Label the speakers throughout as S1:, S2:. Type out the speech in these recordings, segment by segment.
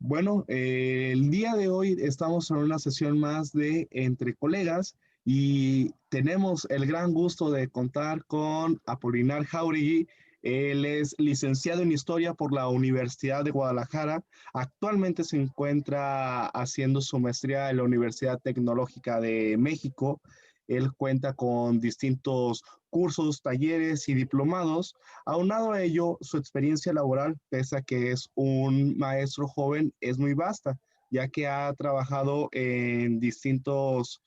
S1: Bueno, el día de hoy estamos en una sesión más de Entre Colegas y tenemos el gran gusto de contar con Apolinar Jauregui. Él es licenciado en Historia por la Universidad de Guadalajara. Actualmente se encuentra haciendo su maestría en la Universidad Tecnológica de México. Él cuenta con distintos cursos, talleres y diplomados. Aunado a ello, su experiencia laboral, pese a que es un maestro joven, es muy vasta, ya que ha trabajado en distintas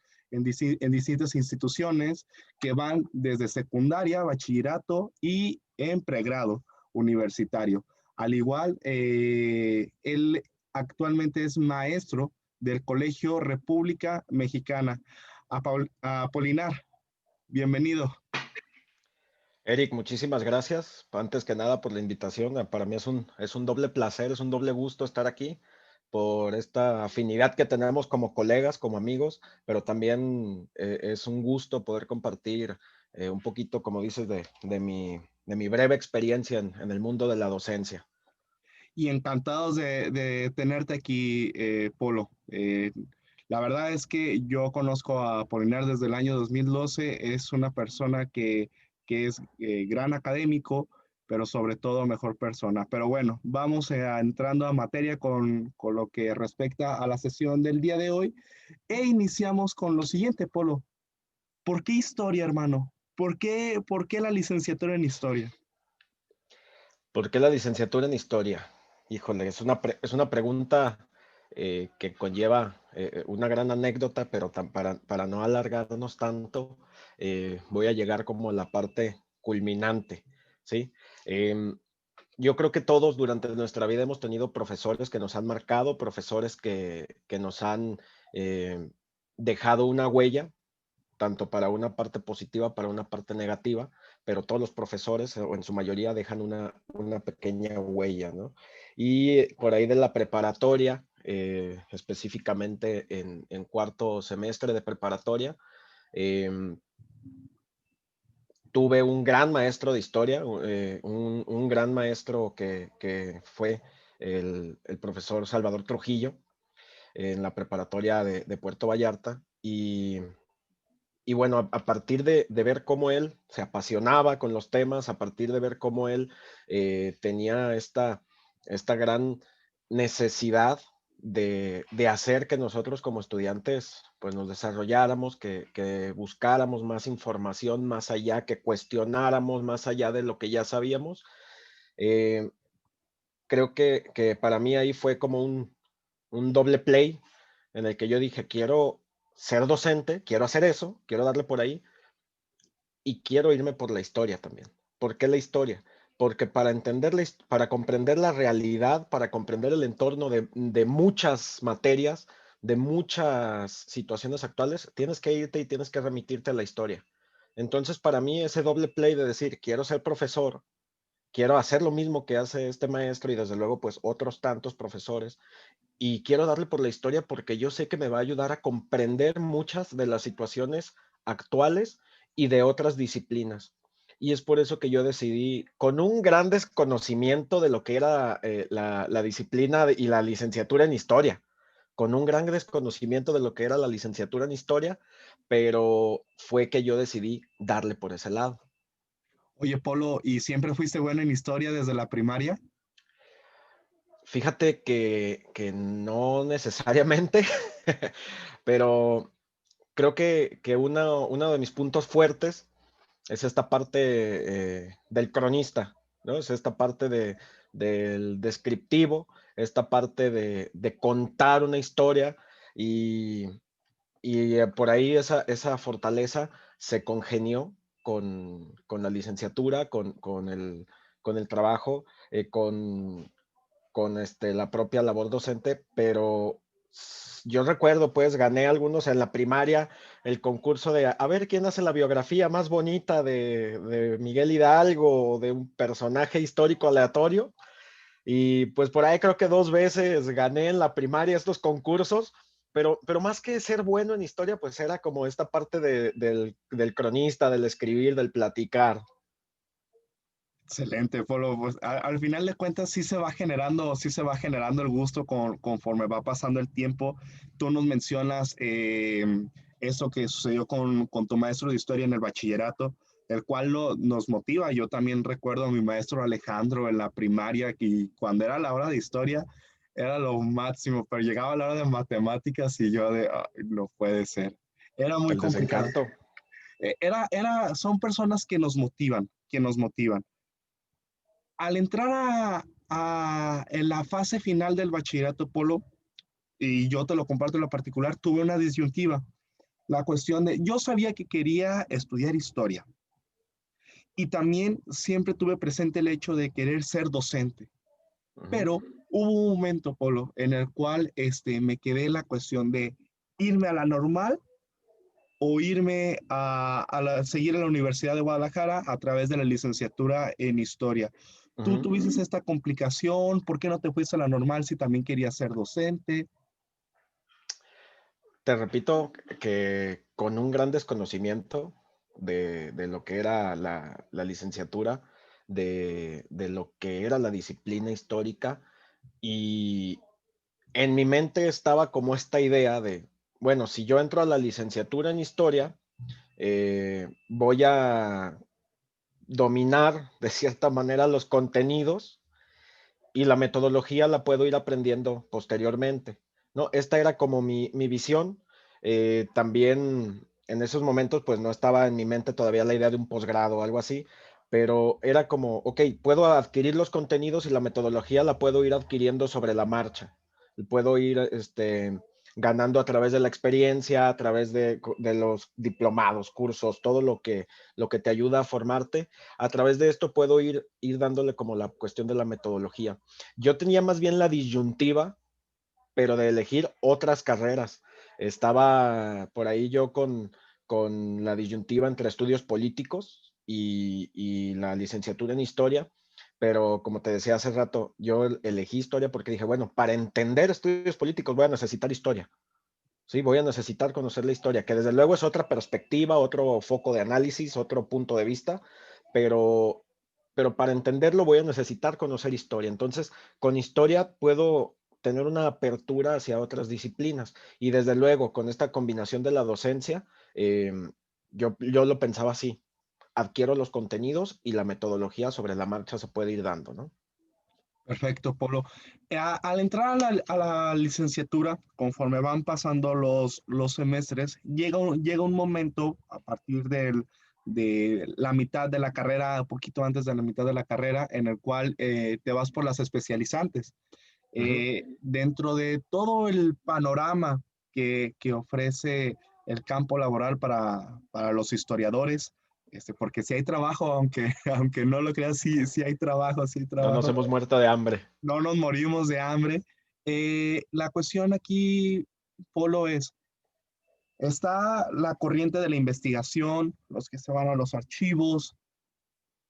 S1: instituciones que van desde secundaria, bachillerato y en pregrado universitario. Al igual, él actualmente es maestro del Colegio República Mexicana. Apolinar, bienvenido.
S2: Eric, muchísimas gracias. Antes que nada por la invitación. Para mí es un doble placer, es un doble gusto estar aquí por esta afinidad que tenemos como colegas, como amigos, pero también es un gusto poder compartir un poquito, como dices, de mi breve experiencia en el mundo de la docencia.
S1: Y encantados de tenerte aquí, Polo. La verdad es que yo conozco a Apolinar desde el año 2012. Es una persona que es gran académico, pero sobre todo mejor persona. Pero bueno, vamos entrando a materia con lo que respecta a la sesión del día de hoy e iniciamos con lo siguiente, Polo. ¿Por qué historia, hermano? Por qué la licenciatura en historia?
S2: ¿Por qué la licenciatura en historia? Híjole, es una pregunta que conlleva una gran anécdota, pero para no alargarnos tanto, voy a llegar como a la parte culminante, ¿sí? Em, yo creo que todos durante nuestra vida hemos tenido profesores que nos han marcado, profesores que nos han eh, dejado una huella, tanto para una parte positiva, para una parte negativa, pero todos los profesores, o en su mayoría, dejan una pequeña huella, ¿no? Y por ahí de la preparatoria, específicamente en cuarto semestre de preparatoria, em, tuve un gran maestro de historia, un gran maestro que fue el profesor Salvador Trujillo en la preparatoria de Puerto Vallarta. Y bueno, a partir de ver cómo él se apasionaba con los temas, a partir de ver cómo él tenía esta gran necesidad de hacer que nosotros como estudiantes pues nos desarrolláramos, que buscáramos más información más allá, que cuestionáramos más allá de lo que ya sabíamos. eh, Creo que para mí ahí fue como un doble play en el que yo dije, quiero ser docente, quiero hacer eso, quiero darle por ahí, y quiero irme por la historia también. ¿Por qué la historia? Porque para entender para comprender la realidad, para comprender el entorno de muchas materias, de muchas situaciones actuales, tienes que irte y tienes que remitirte a la historia. Entonces, para mí, ese doble play de decir, quiero ser profesor, quiero hacer lo mismo que hace este maestro y desde luego, pues otros tantos profesores, y quiero darle por la historia porque yo sé que me va a ayudar a comprender muchas de las situaciones actuales y de otras disciplinas. Y es por eso que yo decidí, con un gran desconocimiento de lo que era la disciplina y la licenciatura en historia, con un gran desconocimiento de lo que era la licenciatura en historia, pero fue que yo decidí darle por ese lado.
S1: Oye, Polo, ¿y siempre fuiste bueno en historia desde la primaria?
S2: Fíjate que no necesariamente, pero creo que uno de mis puntos fuertes es esta parte del cronista, ¿no? Es esta parte del descriptivo, esta parte de contar una historia y, y por ahí esa fortaleza se congenió con la licenciatura, con el trabajo, con la propia labor docente, pero yo recuerdo, pues gané algunos en la primaria, el concurso de a ver quién hace la biografía más bonita de Miguel Hidalgo o de un personaje histórico aleatorio. Y pues por ahí creo que 2 veces gané en la primaria estos concursos, pero más que ser bueno en historia, pues era como esta parte del cronista, del escribir, del platicar.
S1: Excelente, Polo. Pues, al final de cuentas sí se va generando el gusto conforme va pasando el tiempo. Tú nos mencionas eso que sucedió con tu maestro de historia en el bachillerato, el cual nos motiva. Yo también recuerdo a mi maestro Alejandro en la primaria, que cuando era la hora de historia era lo máximo, pero llegaba la hora de matemáticas y yo de, "Ay, no puede ser". Era muy
S2: El
S1: complicado.
S2: desencanto.
S1: Son personas que nos motivan, que nos motivan. Al entrar en la fase final del bachillerato, Polo, y yo te lo comparto en lo particular, tuve una disyuntiva. La cuestión de, yo sabía que quería estudiar historia y también siempre tuve presente el hecho de querer ser docente,
S2: Ujú.
S1: pero hubo un momento, Polo, en el cual me quedé en la cuestión de irme a la normal o irme seguir en la Universidad de Guadalajara a través de la licenciatura en historia. Tú
S2: Ujú.
S1: tuviste esta complicación, ¿por qué no te fuiste a la normal si también querías ser docente?
S2: Te repito que con un gran desconocimiento de lo que era la licenciatura, de lo que era la disciplina histórica, y en mi mente estaba como esta idea de, bueno, si yo entro a la licenciatura en historia, voy a dominar de cierta manera los contenidos y la metodología la puedo ir aprendiendo posteriormente, ¿no? Esta era como mi visión. También en esos momentos, pues no estaba en mi mente todavía la idea de un posgrado o algo así, pero era como, ok, puedo adquirir los contenidos y la metodología la puedo ir adquiriendo sobre la marcha. Puedo ir ganando a través de la experiencia, a través de los diplomados, cursos, todo lo que te ayuda a formarte. A través de esto puedo ir dándole como la cuestión de la metodología. Yo tenía más bien la disyuntiva, pero de elegir otras carreras. Estaba por ahí yo con la disyuntiva entre estudios políticos y la licenciatura en historia, pero como te decía hace rato, yo elegí historia porque dije, bueno, para entender estudios políticos voy a necesitar historia. Sí, voy a necesitar conocer la historia, que desde luego es otra perspectiva, otro foco de análisis, otro punto de vista, pero, pero para entenderlo voy a necesitar conocer historia. Entonces, con historia puedo tener una apertura hacia otras disciplinas. Y desde luego, con esta combinación de la docencia, eh, yo lo pensaba así, adquiero los contenidos y la metodología sobre la marcha se puede ir dando, ¿no?
S1: Perfecto, Polo. Al entrar a la licenciatura, conforme van pasando los semestres, llega un momento a partir de la mitad de la carrera, un poquito antes de la mitad de la carrera, en el cual te vas por las especializantes.
S2: Ujú.
S1: Dentro de todo el panorama que ofrece el campo laboral para los historiadores, porque si hay trabajo, aunque, aunque no lo creas, sí hay trabajo, sí hay
S2: No nos
S1: trabajo,
S2: hemos muerto de hambre.
S1: no nos morimos de hambre. La cuestión aquí, Polo, está la corriente de la investigación, los que se van a los archivos,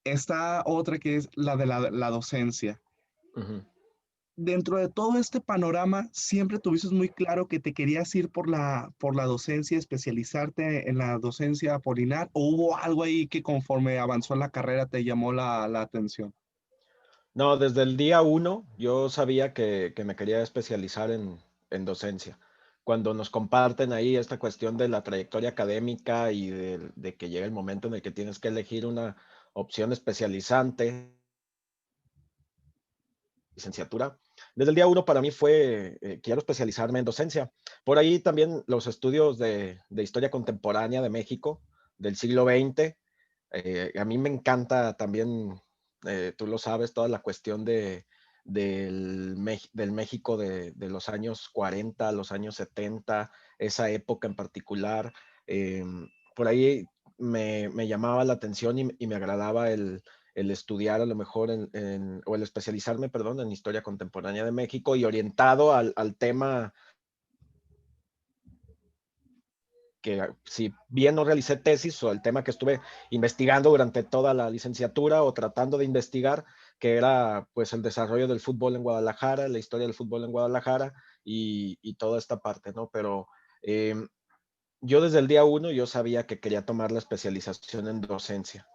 S1: está otra que es la de la docencia.
S2: Ujú.
S1: Dentro de todo este panorama, siempre tuviste muy claro que te querías ir por la docencia, especializarte en la docencia Apolinar, o hubo algo ahí que conforme avanzó la carrera te llamó la atención.
S2: No, desde el día uno yo sabía que me quería especializar en docencia. Cuando nos comparten ahí esta cuestión de la trayectoria académica y de que llega el momento en el que tienes que elegir una opción especializante, licenciatura, desde el día uno para mí fue, quiero especializarme en docencia. Por ahí también los estudios de historia contemporánea de México del siglo XX. A mí me encanta también, tú lo sabes, toda la cuestión del México de los años 40, los años 70, esa época en particular. eh, por ahí me llamaba la atención y me agradaba el estudiar a lo mejor o el especializarme, perdón, en historia contemporánea de México y orientado al tema que si bien no realicé tesis o el tema que estuve investigando durante toda la licenciatura o tratando de investigar, que era pues el desarrollo del fútbol en Guadalajara, la historia del fútbol en Guadalajara y toda esta parte, ¿no? Pero eh, yo desde el día uno yo sabía que quería tomar la especialización en docencia.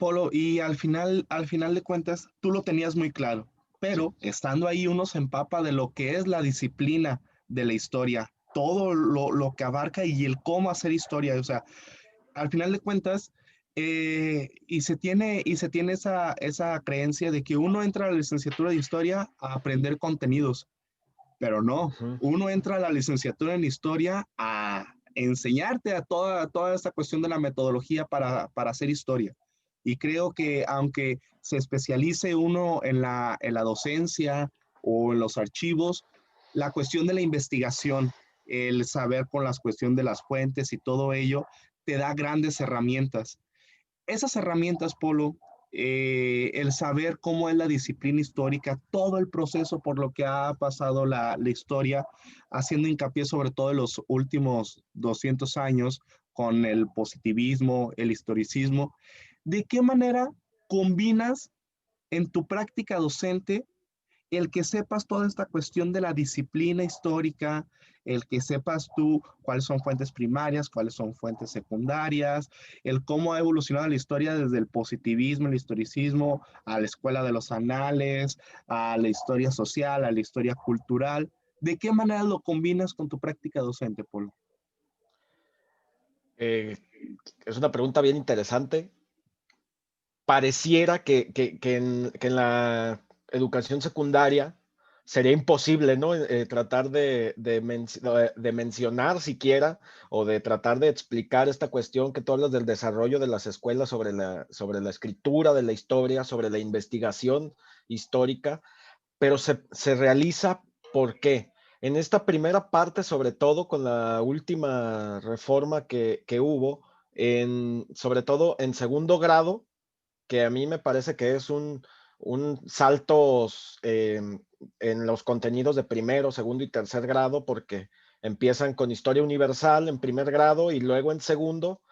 S1: Polo, y al final de cuentas, tú lo tenías muy claro, pero estando ahí uno se empapa de lo que es la disciplina de la historia, todo lo que abarca y el cómo hacer historia. O sea, al final de cuentas, y se tiene esa creencia de que uno entra a la licenciatura de historia a aprender contenidos, pero no,
S2: Ujú.
S1: uno entra a la licenciatura en historia a enseñarte a toda esta cuestión de la metodología para hacer historia. Y creo que aunque se especialice uno en la docencia o en los archivos, la cuestión de la investigación, el saber con las cuestiones de las fuentes y todo ello, te da grandes herramientas. Esas herramientas, Polo, el saber cómo es la disciplina histórica, todo el proceso por lo que ha pasado la historia, haciendo hincapié sobre todo en los últimos 200 años con el positivismo, el historicismo, ¿de qué manera combinas en tu práctica docente el que sepas toda esta cuestión de la disciplina histórica, el que sepas tú cuáles son fuentes primarias, cuáles son fuentes secundarias, el cómo ha evolucionado la historia desde el positivismo, el historicismo, a la escuela de los anales, a la historia social, a la historia cultural? ¿De qué manera lo combinas con tu práctica docente, Polo?
S2: Eh, es una pregunta bien interesante. Pareciera que en la educación secundaria sería imposible, ¿no? Tratar de mencionar siquiera o de tratar de explicar esta cuestión que tú hablas del desarrollo de las escuelas sobre la escritura de la historia, sobre la investigación histórica, pero se realiza, ¿por qué? En esta primera parte, sobre todo con la última reforma que hubo, sobre todo en segundo grado, que a mí me parece que es un salto en los contenidos de primero, segundo y tercer grado, porque empiezan con historia universal en primer grado y luego en segundo,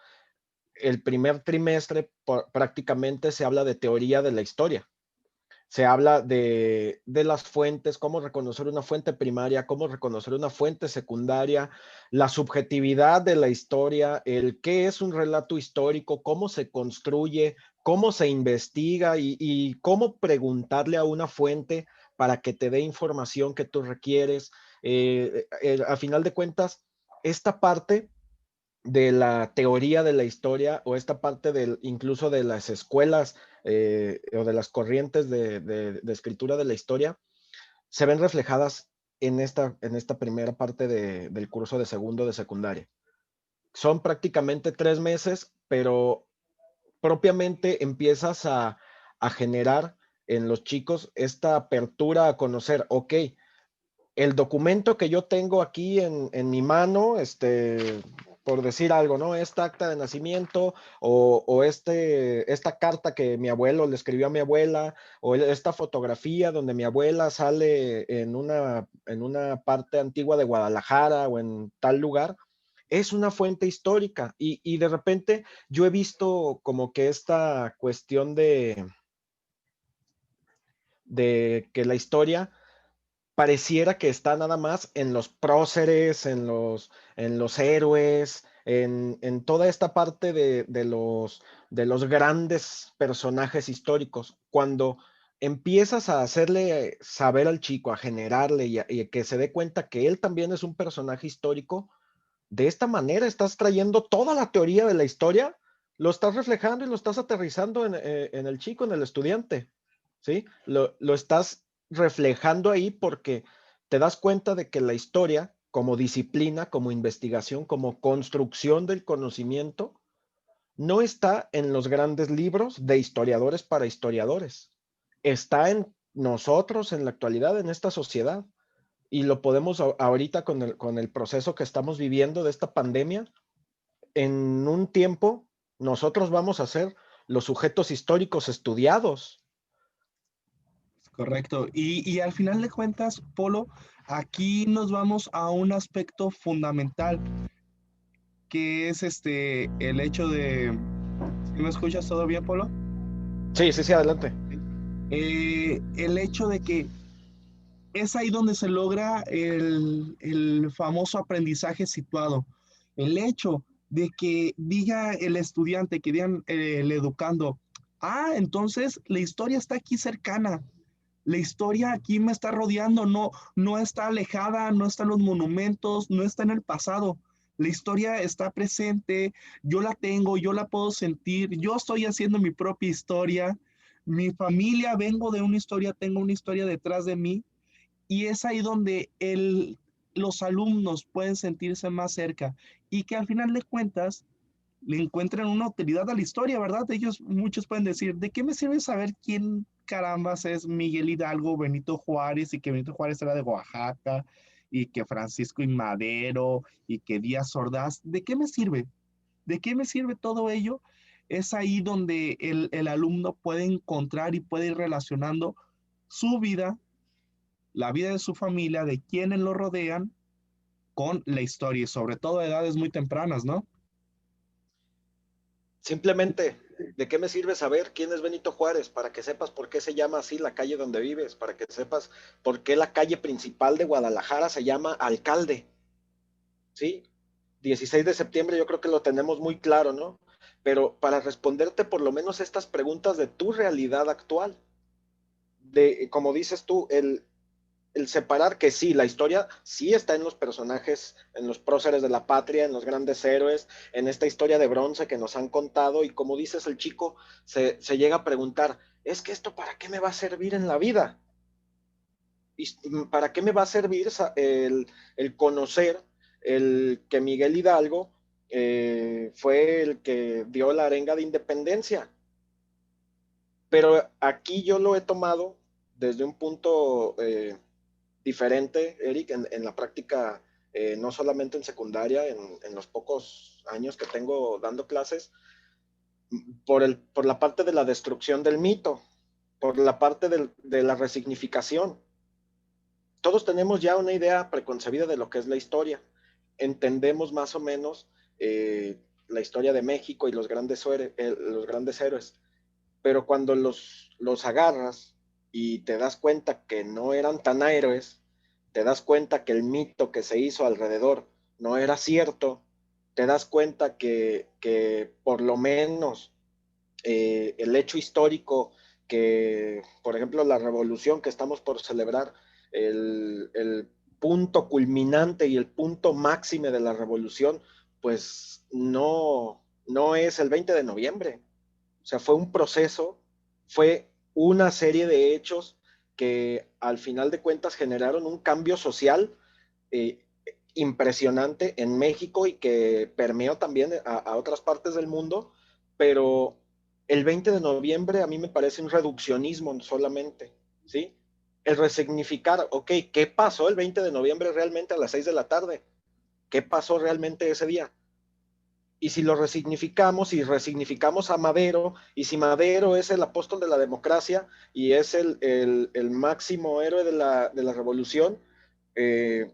S2: el primer trimestre prácticamente se habla de teoría de la historia. Se habla de las fuentes, cómo reconocer una fuente primaria, cómo reconocer una fuente secundaria, la subjetividad de la historia, el qué es un relato histórico, cómo se construye, cómo se investiga y cómo preguntarle a una fuente para que te dé información que tú requieres. A final de cuentas, esta parte de la teoría de la historia o esta parte incluso de las escuelas o de las corrientes de escritura de la historia se ven reflejadas en esta primera parte del curso de segundo de secundaria. Son prácticamente 3 meses, pero propiamente empiezas a generar en los chicos esta apertura a conocer, ok, el documento que yo tengo aquí en mi mano, por decir algo, ¿no? Esta acta de nacimiento o esta carta que mi abuelo le escribió a mi abuela o esta fotografía donde mi abuela sale en una parte antigua de Guadalajara o en tal lugar, es una fuente histórica y de repente yo he visto como que esta cuestión de que la historia pareciera que está nada más en los próceres, en los héroes, en toda esta parte de los grandes personajes históricos. Cuando empiezas a hacerle saber al chico, a generarle y que se dé cuenta que él también es un personaje histórico, de esta manera estás trayendo toda la teoría de la historia, lo estás reflejando y lo estás aterrizando en el chico, en el estudiante, ¿sí? Lo estás reflejando ahí porque te das cuenta de que la historia, como disciplina, como investigación, como construcción del conocimiento, no está en los grandes libros de historiadores para historiadores. Está en nosotros, en la actualidad, en esta sociedad. Y lo podemos ahorita con el proceso que estamos viviendo de esta pandemia. En un tiempo, nosotros vamos a ser los sujetos históricos estudiados.
S1: Correcto. Y al final de cuentas, Polo, aquí nos vamos a un aspecto fundamental, que es el hecho de, ¿sí me escuchas todo bien, Polo?
S2: Sí, sí, sí, adelante.
S1: El hecho de que es ahí donde se logra el famoso aprendizaje situado. El hecho de que diga el estudiante, que digan el educando, entonces la historia está aquí cercana. La historia aquí me está rodeando, no está alejada, no está en los monumentos, no está en el pasado. La historia está presente, yo la tengo, yo la puedo sentir, yo estoy haciendo mi propia historia. Mi familia, vengo de una historia, tengo una historia detrás de mí, y es ahí donde los alumnos pueden sentirse más cerca y que al final de cuentas le encuentran una utilidad a la historia, ¿verdad? Muchos pueden decir, ¿de qué me sirve saber quién carambas es Miguel Hidalgo, Benito Juárez, y que Benito Juárez era de Oaxaca, y que Francisco y Madero, y que Díaz Ordaz? ¿De qué me sirve? ¿De qué me sirve todo ello? Es ahí donde el alumno puede encontrar y puede ir relacionando su vida, la vida de su familia, de quienes lo rodean, con la historia, y sobre todo a edades muy tempranas, ¿no?
S2: Simplemente, ¿de qué me sirve saber quién es Benito Juárez? Para que sepas por qué se llama así la calle donde vives, para que sepas por qué la calle principal de Guadalajara se llama Alcalde, ¿sí? 16 de septiembre yo creo que lo tenemos muy claro, ¿no? Pero para responderte por lo menos estas preguntas de tu realidad actual, de, como dices tú, el separar que sí, la historia sí está en los personajes, en los próceres de la patria, en los grandes héroes, en esta historia de bronce que nos han contado y como dices, el chico se llega a preguntar, es que esto para qué me va a servir en la vida? ¿Y para qué me va a servir el conocer el que Miguel Hidalgo fue el que dio la arenga de independencia? Pero aquí yo lo he tomado desde un punto diferente, Eric, en la práctica, no solamente en secundaria, en los pocos años que tengo dando clases, por la parte de la destrucción del mito, por la parte de la resignificación. Todos tenemos ya una idea preconcebida de lo que es la historia. Entendemos más o menos la historia de México y los grandes héroes, pero cuando los agarras y te das cuenta que no eran tan héroes, te das cuenta que el mito que se hizo alrededor no era cierto, te das cuenta que por lo menos el hecho histórico que, por ejemplo, la revolución que estamos por celebrar, el punto culminante y el punto máximo de la revolución, pues no es el 20 de noviembre. O sea, fue un proceso, fue una serie de hechos que al final de cuentas generaron un cambio social eh, impresionante en México y que permeó también a otras partes del mundo, pero el 20 de noviembre a mí me parece un reduccionismo solamente, ¿sí? El resignificar, ok, ¿qué pasó el 20 de noviembre realmente a las 6 de la tarde? ¿Qué pasó realmente ese día? Y si lo resignificamos y resignificamos a Madero, y si Madero es el apóstol de la democracia y es el máximo héroe de la revolución, eh,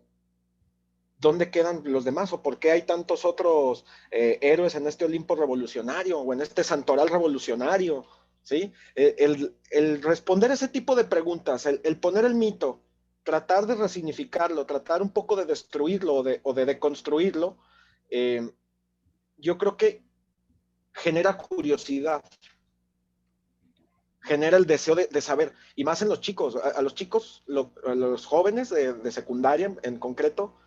S2: ¿dónde quedan los demás? ¿O por qué hay tantos otros héroes en este Olimpo revolucionario o en este Santoral revolucionario? ¿Sí? El responder ese tipo de preguntas, el poner el mito, tratar de resignificarlo, tratar un poco de destruirlo o de deconstruirlo, eh, yo creo que genera curiosidad, genera el deseo de saber, y más en los chicos, a los chicos, a los jóvenes de secundaria en concreto,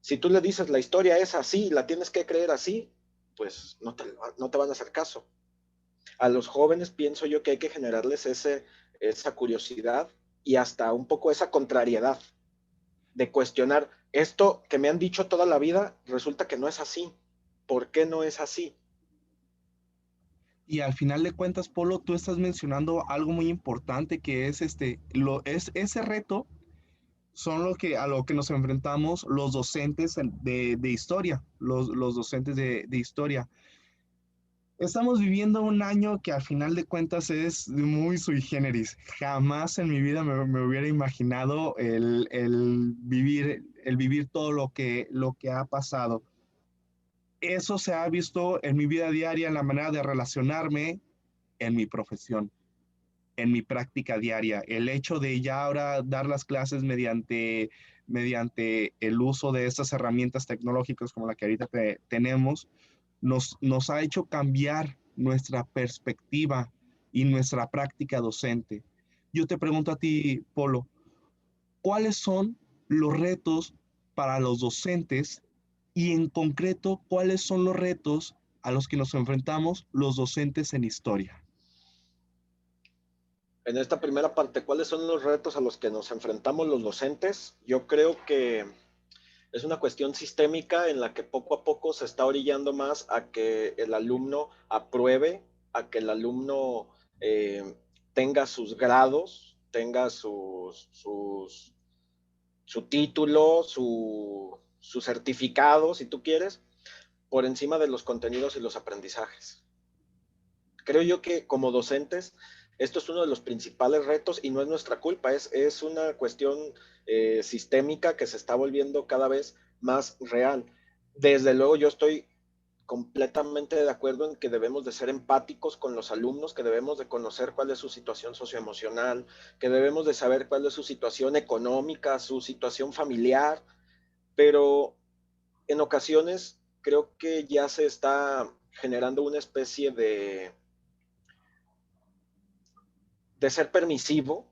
S2: si tú le dices la historia es así, la tienes que creer así, pues no te van a hacer caso. A los jóvenes pienso yo que hay que generarles esa curiosidad y hasta un poco esa contrariedad de cuestionar esto que me han dicho toda la vida, resulta que no es así. ¿Por qué no es así?
S1: Y al final de cuentas, Polo, tú estás mencionando algo muy importante que es ese reto son a lo que nos enfrentamos los docentes de historia, los docentes de historia. Estamos viviendo un año que al final de cuentas es muy sui generis. Jamás en mi vida me hubiera imaginado el vivir todo lo que ha pasado. Eso se ha visto en mi vida diaria, en la manera de relacionarme, en mi profesión, en mi práctica diaria. El hecho de ya ahora dar las clases mediante el uso de estas herramientas tecnológicas como la que ahorita tenemos, nos ha hecho cambiar nuestra perspectiva y nuestra práctica docente. Yo te pregunto a ti, Polo, ¿cuáles son los retos para los docentes y en concreto cuáles son los retos a los que nos enfrentamos los docentes en historia?
S2: En esta primera parte, ¿cuáles son los retos a los que nos enfrentamos los docentes? Yo creo que es una cuestión sistémica en la que poco a poco se está orillando más a que el alumno apruebe, a que el alumno eh, tenga sus grados, tenga su título, su certificado, si tú quieres, por encima de los contenidos y los aprendizajes. Creo yo que como docentes esto es uno de los principales retos y no es nuestra culpa, es una cuestión sistémica que se está volviendo cada vez más real. Desde luego yo estoy completamente de acuerdo en que debemos de ser empáticos con los alumnos, que debemos de conocer cuál es su situación socioemocional, que debemos de saber cuál es su situación económica, su situación familiar, pero en ocasiones creo que ya se está generando una especie de ser permisivo,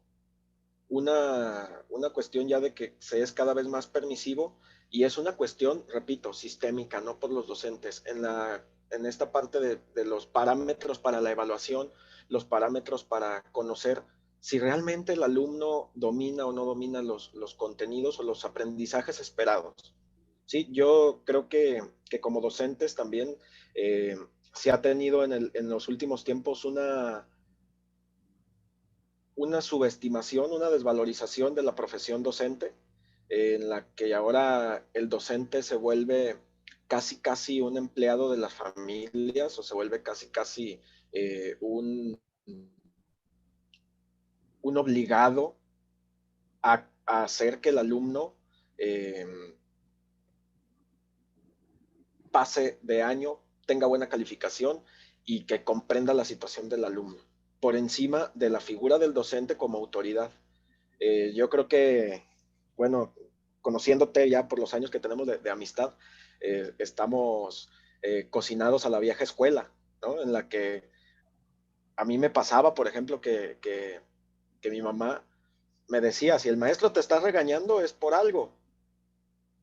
S2: una cuestión ya de que se es cada vez más permisivo y es una cuestión, repito, sistémica, no por los docentes. En esta parte de los parámetros para la evaluación, los parámetros para conocer si realmente el alumno domina o no domina los contenidos o los aprendizajes esperados. Sí, yo creo que como docentes también se ha tenido en los últimos tiempos una subestimación, una desvalorización de la profesión docente, en la que ahora el docente se vuelve casi casi un empleado de las familias o se vuelve casi casi un obligado a hacer que el alumno eh, pase de año, tenga buena calificación y que comprenda la situación del alumno, por encima de la figura del docente como autoridad. Yo creo que, bueno, conociéndote ya por los años que tenemos de amistad, estamos cocinados a la vieja escuela, ¿no? En la que a mí me pasaba, por ejemplo, que mi mamá me decía, si el maestro te está regañando es por algo,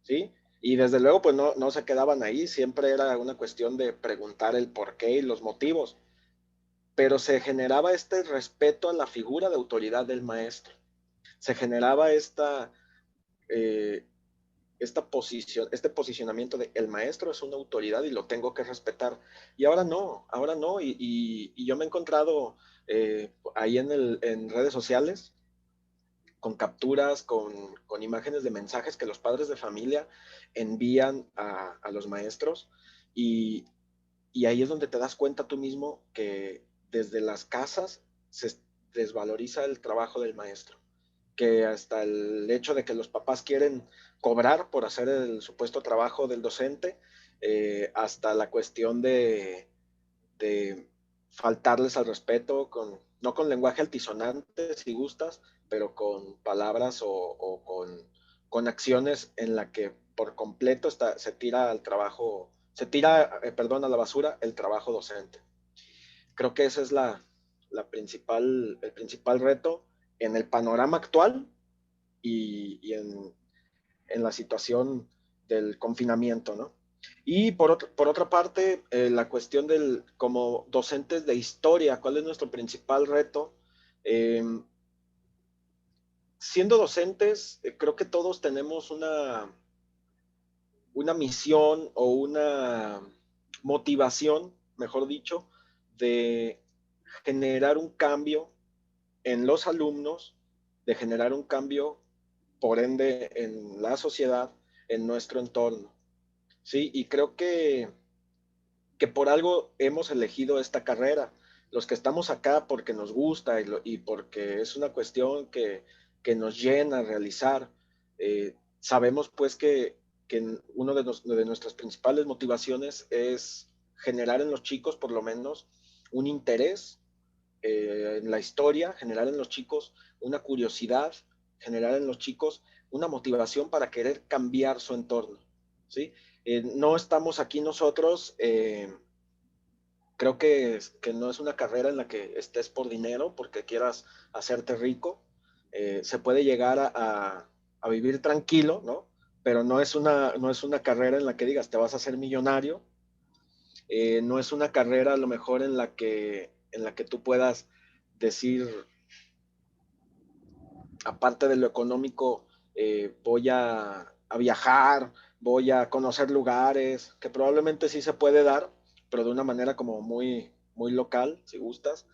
S2: ¿sí? Y desde luego, pues no se quedaban ahí, siempre era una cuestión de preguntar el por qué y los motivos, pero se generaba este respeto a la figura de autoridad del maestro, se generaba eh, este posicionamiento de el maestro es una autoridad y lo tengo que respetar. Y ahora no, y yo me he encontrado ahí en redes sociales con capturas, con imágenes de mensajes que los padres de familia envían a los maestros y, y ahí es donde te das cuenta tú mismo que desde las casas se desvaloriza el trabajo del maestro, que hasta el hecho de que los papás quieren cobrar por hacer el supuesto trabajo del docente, hasta la cuestión de faltarles al respeto, no con lenguaje altisonante, si gustas, pero con palabras con acciones en la que por completo se tira al trabajo, perdón, a la basura el trabajo docente. Creo que ese es el principal reto en el panorama actual y en la situación del confinamiento, ¿no? Y por otra parte, la cuestión como docentes de historia, ¿cuál es nuestro principal reto? Eh, Siendo docentes, creo que todos tenemos una misión o una motivación, mejor dicho, de generar un cambio en los alumnos, de generar un cambio, por ende, en la sociedad, en nuestro entorno. Sí, y creo que por algo hemos elegido esta carrera. Los que estamos acá porque nos gusta y porque es una cuestión que nos llena realizar. Sabemos pues que una de nuestras principales motivaciones es generar en los chicos por lo menos un interés en la historia, generar en los chicos una curiosidad, generar en los chicos una motivación para querer cambiar su entorno, ¿sí? No estamos aquí nosotros Creo que no es una carrera en la que estés por dinero, porque quieras hacerte rico. Se puede llegar a vivir tranquilo, ¿no? Pero no es una carrera en la que digas, te vas a hacer millonario. No es una carrera a lo mejor en la que tú puedas decir, aparte de lo económico, voy a viajar, voy a conocer lugares, que probablemente sí se puede dar, pero de una manera como muy, muy local, si gustas.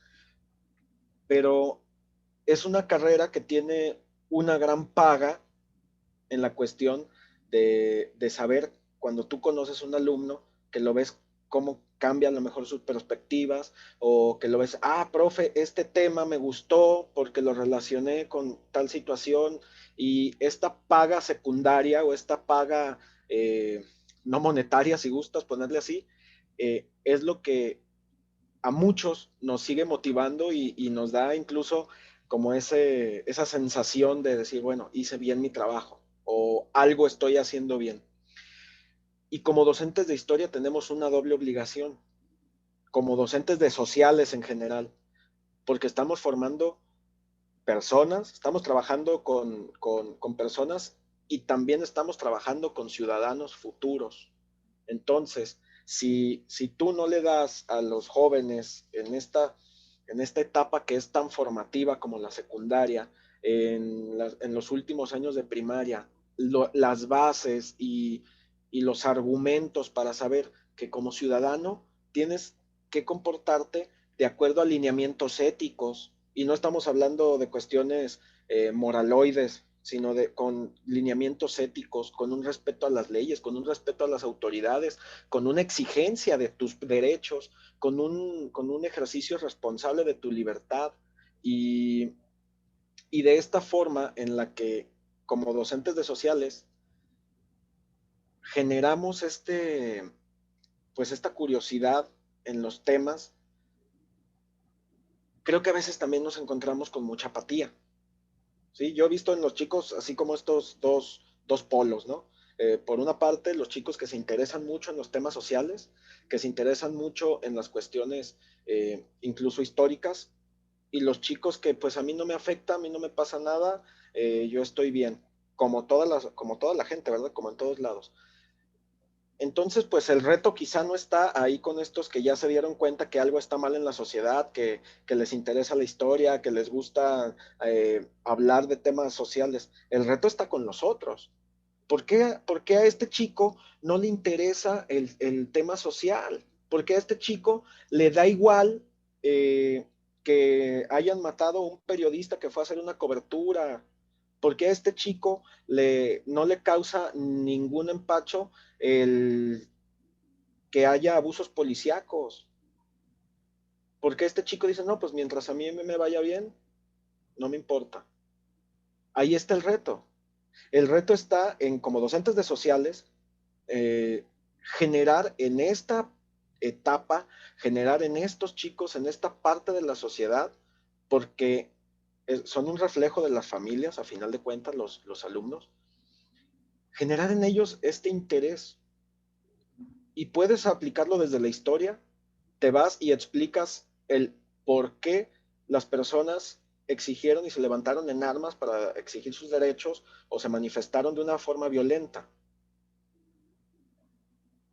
S2: Pero es una carrera que tiene una gran paga en la cuestión de saber cuando tú conoces a un alumno, que lo ves cómo cambia a lo mejor sus perspectivas, o que lo ves, ah, profe, este tema me gustó porque lo relacioné con tal situación, y esta paga secundaria o esta paga no monetaria, si gustas ponerle así, es lo que a muchos nos sigue motivando y nos da incluso como esa sensación de decir, bueno, hice bien mi trabajo o algo estoy haciendo bien. Y como docentes de historia tenemos una doble obligación, como docentes de sociales en general, porque estamos formando personas, estamos trabajando con personas y también estamos trabajando con ciudadanos futuros. Entonces, si tú no le das a los jóvenes en esta etapa que es tan formativa como la secundaria, en los últimos años de primaria, las bases y los argumentos para saber que como ciudadano tienes que comportarte de acuerdo a lineamientos éticos, y no estamos hablando de cuestiones moraloides, sino con lineamientos éticos, con un respeto a las leyes, con un respeto a las autoridades, con una exigencia de tus derechos, con un ejercicio responsable de tu libertad. Y, y de esta forma en la que como docentes de sociales generamos pues esta curiosidad en los temas, creo que a veces también nos encontramos con mucha apatía. ¿Sí? Yo he visto en los chicos así como estos dos polos, ¿no? Por una parte, los chicos que se interesan mucho en los temas sociales, que se interesan mucho en las cuestiones incluso históricas, y los chicos que pues a mí no me afecta, a mí no me pasa nada, yo estoy bien, como toda la gente, ¿verdad? Como en todos lados. Entonces, pues el reto quizá no está ahí con estos que ya se dieron cuenta que algo está mal en la sociedad, que les interesa la historia, que les gusta hablar de temas sociales. El reto está con los otros. Por qué a este chico no le interesa el tema social? ¿Por qué a este chico le da igual que hayan matado a un periodista que fue a hacer una cobertura? ¿Por qué a este chico no le causa ningún empacho el que haya abusos policíacos? ¿Por qué este chico dice, no, pues mientras a mí me vaya bien, no me importa? Ahí está el reto. El reto está en, como docentes de sociales, eh, generar en esta etapa, generar en estos chicos, en esta parte de la sociedad, porque son un reflejo de las familias, a final de cuentas, los alumnos, generar en ellos este interés. Y puedes aplicarlo desde la historia, te vas y explicas el por qué las personas exigieron y se levantaron en armas para exigir sus derechos o se manifestaron de una forma violenta.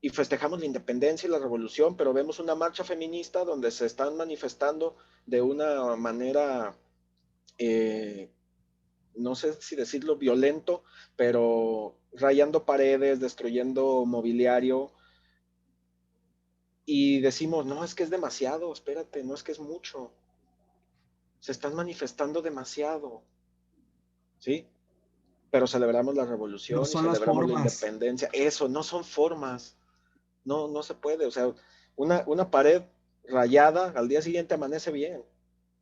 S2: Y festejamos la independencia y la revolución, pero vemos una marcha feminista donde se están manifestando de una manera, eh, no sé si decirlo violento, pero rayando paredes, destruyendo mobiliario, y decimos, no, es que es demasiado, espérate, no es que es mucho, se están manifestando demasiado, ¿sí? Pero celebramos la
S1: Pero
S2: revolución y
S1: son las
S2: celebramos la
S1: formas.
S2: independencia. Eso, no son formas, no se puede. O sea, una pared rayada al día siguiente amanece bien.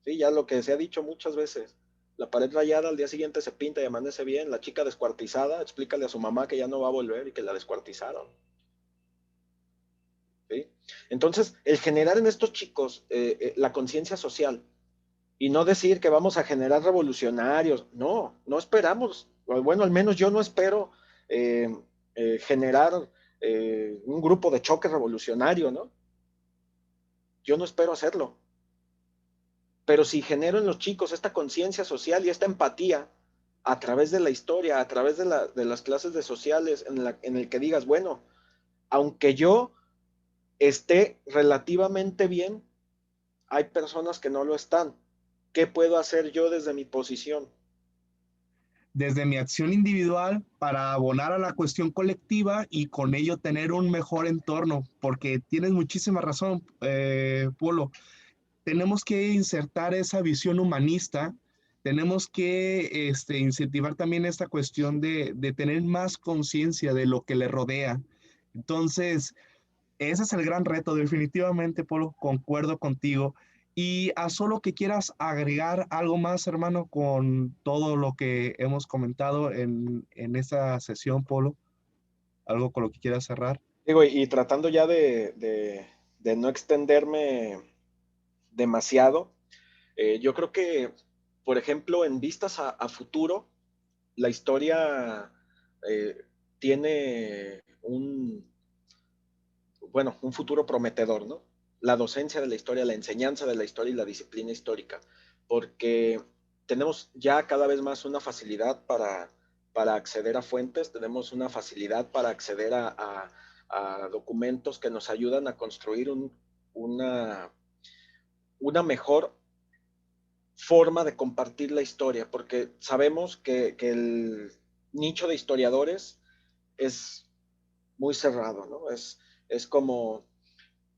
S2: Sí, ya lo que se ha dicho muchas veces. La pared rayada al día siguiente se pinta y amanece bien. La chica descuartizada, explícale a su mamá que ya no va a volver y que la descuartizaron. ¿Sí? Entonces, el generar en estos chicos la conciencia social y no decir que vamos a generar revolucionarios, no esperamos, bueno, al menos yo no espero eh, generar un grupo de choque revolucionario, ¿no? yo no espero hacerlo. Pero si genero en los chicos esta conciencia social y esta empatía a través de la historia, a través de las clases de sociales, en el que digas, bueno, aunque yo esté relativamente bien, hay personas que no lo están. ¿Qué puedo hacer yo desde mi posición?
S1: Desde mi acción individual para abonar a la cuestión colectiva y con ello tener un mejor entorno, porque tienes muchísima razón, Polo. Tenemos que insertar esa visión humanista, tenemos que incentivar también esta cuestión de tener más conciencia de lo que le rodea. Entonces, ese es el gran reto, definitivamente, Polo, concuerdo contigo. Y a solo que quieras agregar algo más, hermano, con todo lo que hemos comentado en esta sesión, Polo, algo con lo que quieras cerrar.
S2: Digo, y tratando ya de no extenderme demasiado, yo creo que, por ejemplo, en vistas a futuro, la historia tiene bueno, un futuro prometedor, ¿no? La docencia de la historia, la enseñanza de la historia y la disciplina histórica, porque tenemos ya cada vez más una facilidad para acceder a fuentes, tenemos una facilidad para acceder a documentos que nos ayudan a construir una, una mejor forma de compartir la historia, porque sabemos que el nicho de historiadores es muy cerrado, ¿no? Es como,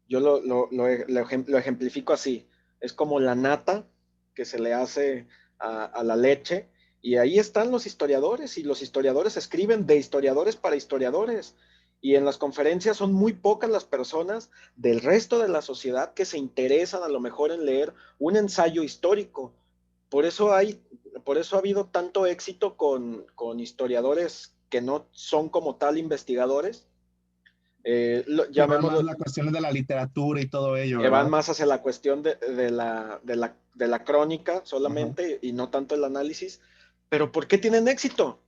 S2: yo lo ejemplifico así, es como la nata que se le hace a la leche, y ahí están los historiadores, y los historiadores escriben de historiadores para historiadores, y en las conferencias son muy pocas las personas del resto de la sociedad que se interesan a lo mejor en leer un ensayo histórico. Por eso por eso ha habido tanto éxito con historiadores que no son como tal investigadores,
S1: Que van más
S2: llamémoslo,
S1: la cuestión de la literatura y todo ello,
S2: que van
S1: ¿verdad?
S2: más hacia la cuestión de la crónica
S1: Ajá.
S2: solamente y no tanto el análisis. Pero ¿por qué tienen éxito?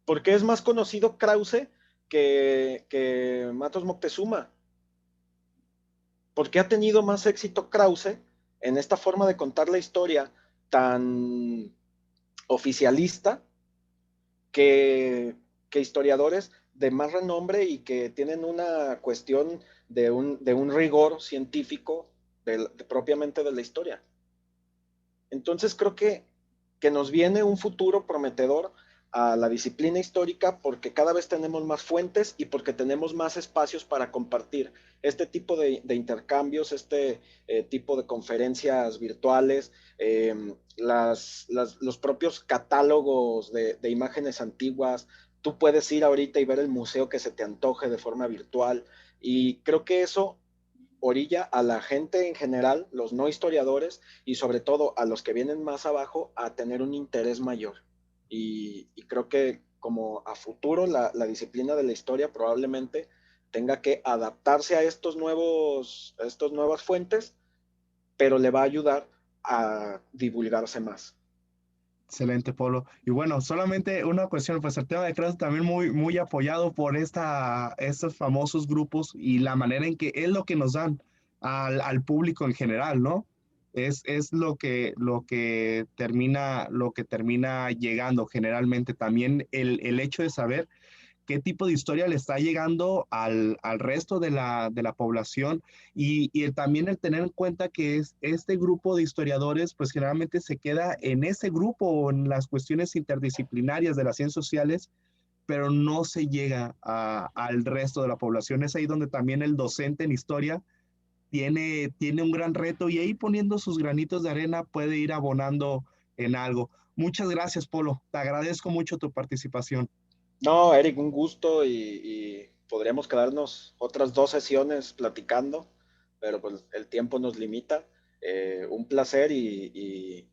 S2: ¿Por qué es más conocido Krause que Matos Moctezuma? ¿Por qué ha tenido más éxito Krause en esta forma de contar la historia tan oficialista que, que historiadores de más renombre y que tienen una cuestión de un rigor científico propiamente de la historia? Entonces creo que nos viene un futuro prometedor a la disciplina histórica porque cada vez tenemos más fuentes y porque tenemos más espacios para compartir este tipo de intercambios, este tipo de conferencias virtuales, los propios catálogos de imágenes antiguas. Tú puedes ir ahorita y ver el museo que se te antoje de forma virtual, y creo que eso orilla a la gente en general, los no historiadores, y sobre todo a los que vienen más abajo, a tener un interés mayor. Y creo que como a futuro la disciplina de la historia probablemente tenga que adaptarse a estas nuevas fuentes, pero le va a ayudar a divulgarse más.
S1: Excelente, Polo. Y bueno, solamente una cuestión, pues el tema de Krause también muy apoyado por estos famosos grupos y la manera en que es lo que nos dan al público en general, ¿no? Es lo que termina llegando generalmente. También el hecho de saber qué tipo de historia le está llegando al resto de la población y también el tener en cuenta que este grupo de historiadores pues generalmente se queda en ese grupo o en las cuestiones interdisciplinarias de las ciencias sociales, pero no se llega al resto de la población. Es ahí donde también el docente en historia tiene un gran reto y ahí poniendo sus granitos de arena puede ir abonando en algo. Muchas gracias, Polo. Te agradezco mucho tu participación.
S2: No, Eric, un gusto, y podríamos quedarnos otras 2 sesiones platicando, pero pues el tiempo nos limita. Un placer, y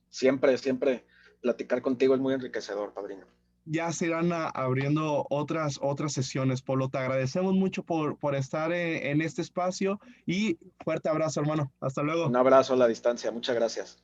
S2: siempre, siempre platicar contigo es muy enriquecedor, padrino.
S1: Ya se irán abriendo otras sesiones. Polo, te agradecemos mucho por estar en este espacio y fuerte abrazo, hermano. Hasta
S2: Un
S1: luego.
S2: abrazo a la distancia, muchas gracias.